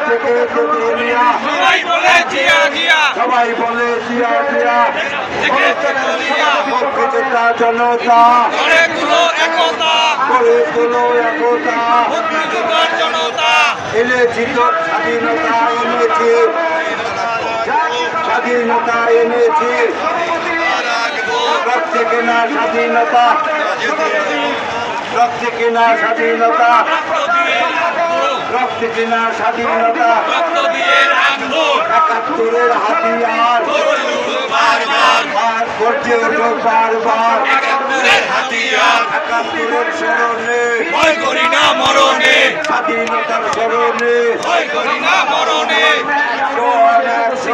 থেকে তেতুলিয়া সবাই বলে জিয়া জিয়া সবাই বলে জিয়া জিয়া মুক্তিযোদ্ধা জনতা গড়ে তুলো একতা করে তোলো একতা মুক্তিযোদ্ধার জনতা এনেছি তোর স্বাধীনতা এনেছি স্বাধীনতা এনেছি রক্তে কেনা স্বাধীনতা রক্তে কেনা স্বাধীনতা রক্তে কেনা স্বাধীনতা রক্ত দিয়ে রাখবো একাত্তরের হাতিয়ার আর করছে ওঠো বারবার একাত্তরের হাতিয়ার একাত্তরের স্মরণে ভয় করি না মরণে স্বাধীনতার স্মরণে ভয় করি না মরণে 101